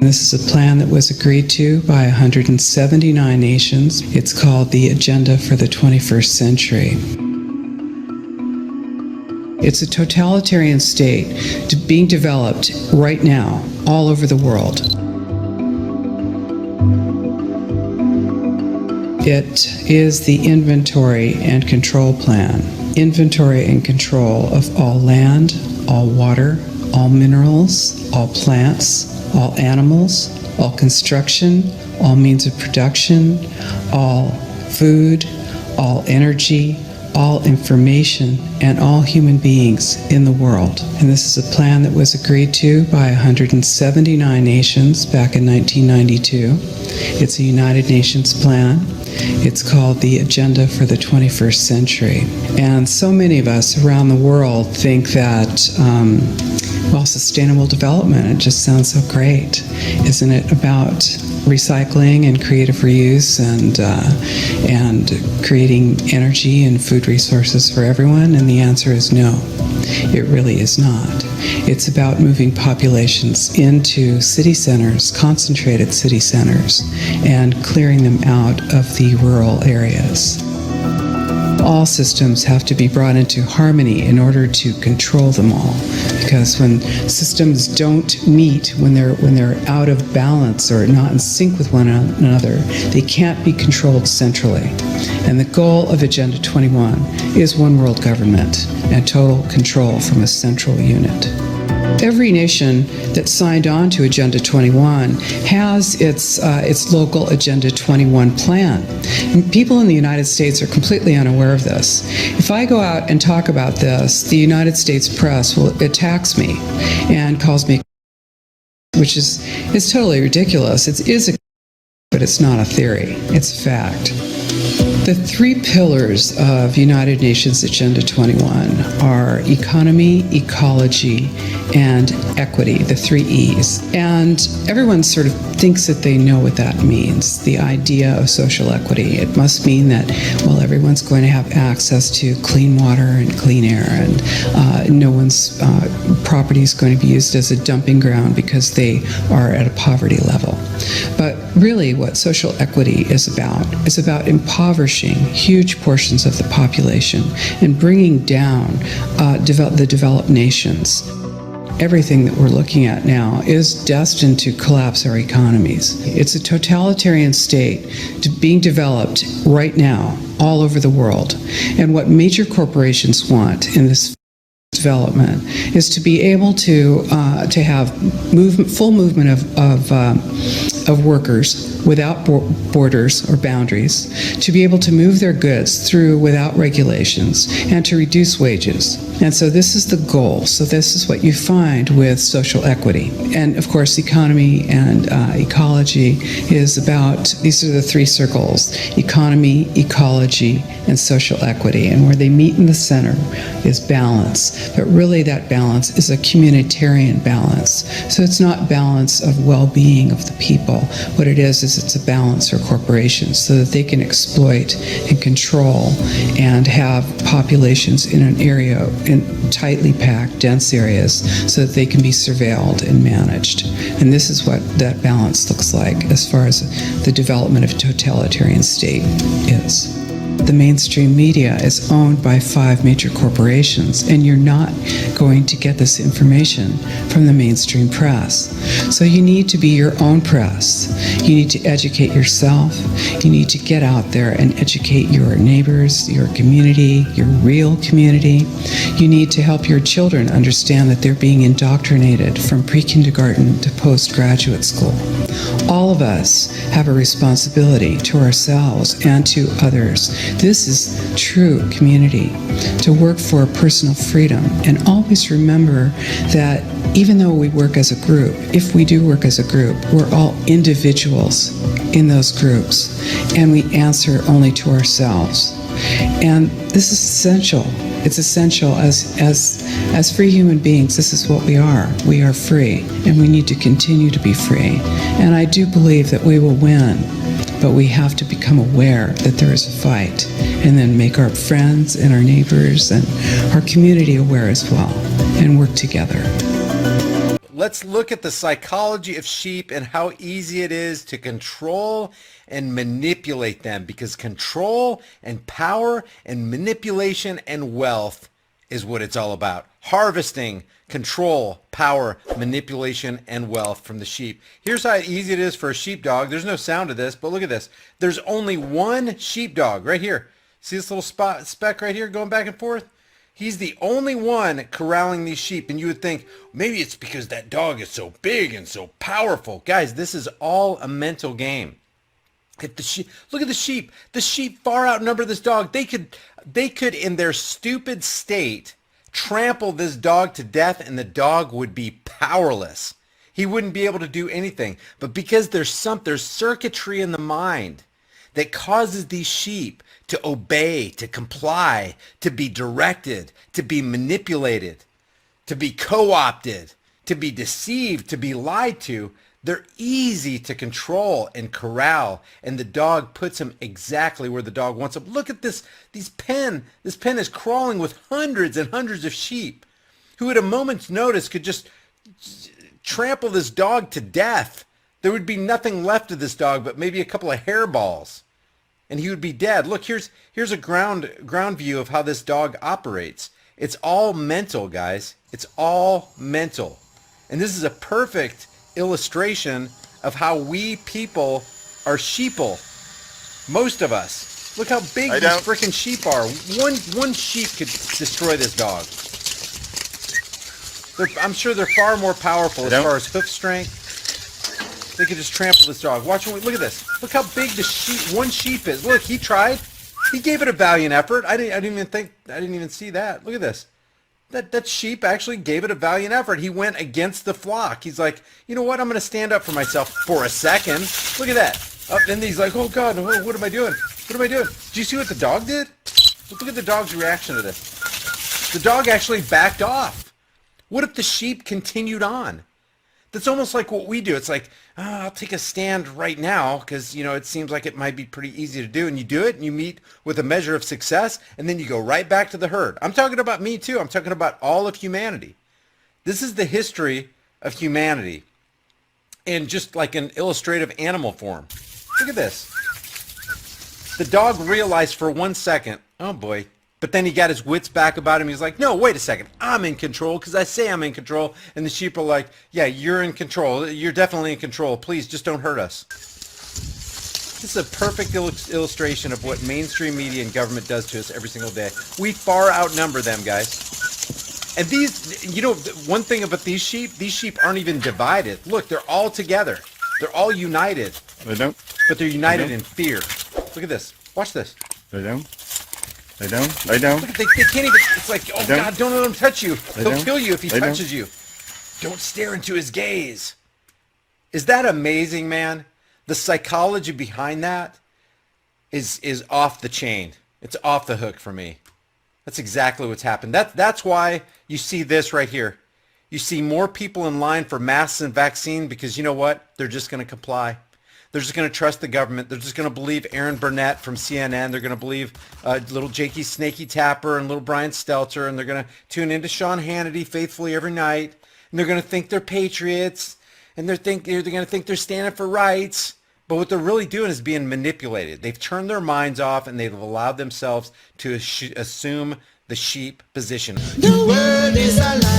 This is a plan that was agreed to by 179 nations. It's called the Agenda for the 21st Century. It's a totalitarian state being developed right now all over the world. It is the inventory and control plan. Inventory and control of all land, all water, all minerals, all plants, all animals, all construction, all means of production, all food, all energy, all information, and all human beings in the world. And this is a plan that was agreed to by 179 nations back in 1992. It's a United Nations plan. It's called the Agenda for the 21st Century. And so many of us around the world think that sustainable development, it just sounds so great. Isn't it about recycling and creative reuse and creating energy and food resources for everyone? And the answer is no, it really is not. It's about moving populations into city centers, concentrated city centers, and clearing them out of the rural areas. All systems have to be brought into harmony in order to control them all. Because when systems don't meet, when they're out of balance or not in sync with one another, they can't be controlled centrally. And the goal of Agenda 21 is one world government and total control from a central unit. Every nation that signed on to Agenda 21 has its local Agenda 21 plan. And people in the United States are completely unaware of this. If I go out and talk about this, the United States press attacks me and calls me, which is totally ridiculous. It is a, but it's not a theory. It's a fact. The three pillars of United Nations Agenda 21 are economy, ecology, and equity, the three E's. And everyone sort of thinks that they know what that means, the idea of social equity. It must mean that, well, everyone's going to have access to clean water and clean air, and no one's property is going to be used as a dumping ground because they are at a poverty level. But really what social equity is about impoverishing huge portions of the population and bringing down the developed nations. Everything that we're looking at now is destined to collapse our economies. It's a totalitarian state being developed right now all over the world. And what major corporations want in this development is to be able to have full movement of workers without borders or boundaries, to be able to move their goods through without regulations, and to reduce wages. And so this is the goal. So this is what you find with social equity. And of course, economy and ecology is about, these are the three circles: economy, ecology, and social equity. And where they meet in the center is balance. But really that balance is a communitarian balance. So it's not balance of well-being of the people. What it is it's a balance for corporations so that they can exploit and control and have populations in an area, in tightly packed, dense areas, so that they can be surveilled and managed. And this is what that balance looks like as far as the development of a totalitarian state is. The mainstream media is owned by 5 major corporations, and you're not going to get this information from the mainstream press. So you need to be your own press. You need to educate yourself. You need to get out there and educate your neighbors, your community, your real community. You need to help your children understand that they're being indoctrinated from pre-kindergarten to postgraduate school. All of us have a responsibility to ourselves and to others. This is true community, to work for personal freedom. And always remember that even though we work as a group, if we do work as a group, we're all individuals in those groups, and we answer only to ourselves. And this is essential. It's essential as free human beings. This is what we are. We are free, and we need to continue to be free. And I do believe that we will win, but we have to become aware that there is a fight, and then make our friends and our neighbors and our community aware as well, and work together. let's look at the psychology of sheep and how easy it is to control and manipulate them, because control and power and manipulation and wealth is what it's all about. Harvesting, control, power, manipulation, and wealth from the sheep. Here's how easy it is for a sheepdog. There's no sound to this, but look at this. There's only one sheepdog right here. See this little speck right here going back and forth? He's the only one corralling these sheep, and you would think, maybe it's because that dog is so big and so powerful. Guys, this is all a mental game. If the sheep, look at the sheep far outnumber this dog. They could in their stupid state trample this dog to death, and the dog would be powerless. He wouldn't be able to do anything. But because there's circuitry in the mind that causes these sheep to obey, to comply, to be directed, to be manipulated, to be co-opted, to be deceived, to be lied to, they're easy to control and corral, and the dog puts him exactly where the dog wants him. Look at this pen. This pen is crawling with hundreds and hundreds of sheep who at a moment's notice could just trample this dog to death. There would be nothing left of this dog but maybe a couple of hairballs, and he would be dead. Look, here's a ground view of how this dog operates. It's all mental, guys. It's all mental. And this is a perfect illustration of how we people are sheeple. Most of us. Look how big these freaking sheep are. One sheep could destroy this dog. I'm sure they're far more powerful as far as hoof strength. They could just trample this dog. Watch, look at this. Look how big one sheep is. Look, he tried. He gave it a valiant effort. I didn't even see that. Look at this. That sheep actually gave it a valiant effort. He went against the flock. He's like, you know what? I'm going to stand up for myself for a second. Look at that. Then he's like, oh God, what am I doing? What am I doing? Did you see what the dog did? Look at the dog's reaction to this. The dog actually backed off. What if the sheep continued on? That's almost like what we do. It's like, oh, I'll take a stand right now because, it seems like it might be pretty easy to do. And you do it and you meet with a measure of success and then you go right back to the herd. I'm talking about me too. I'm talking about all of humanity. This is the history of humanity in just like an illustrative animal form. Look at this. The dog realized for 1 second, oh boy, but then he got his wits back about him. He's like, no, wait a second. I'm in control because I say I'm in control. And the sheep are like, yeah, you're in control. You're definitely in control. Please just don't hurt us. This is a perfect illustration of what mainstream media and government does to us every single day. We far outnumber them, guys. And these, one thing about these sheep aren't even divided. Look, they're all together. They're all united. They don't. But they're united in fear. Look at this. Watch this. They don't. They don't. They don't. Look, they can't even. It's like, oh God, don't let him touch you. He'll kill you if he touches you. Don't stare into his gaze. Is that amazing, man? The psychology behind that is off the chain. It's off the hook for me. That's exactly what's happened. That's why you see this right here. You see more people in line for masks and vaccine because you know what? They're just going to comply. They're just going to trust the government. They're just going to believe Aaron Burnett from CNN. They're going to believe little Jakey Snakey Tapper and little Brian Stelter. And they're going to tune into Sean Hannity faithfully every night. And they're going to think they're patriots. And they're going to think they're standing for rights. But what they're really doing is being manipulated. They've turned their minds off and they've allowed themselves to assume the sheep position. The world is alive.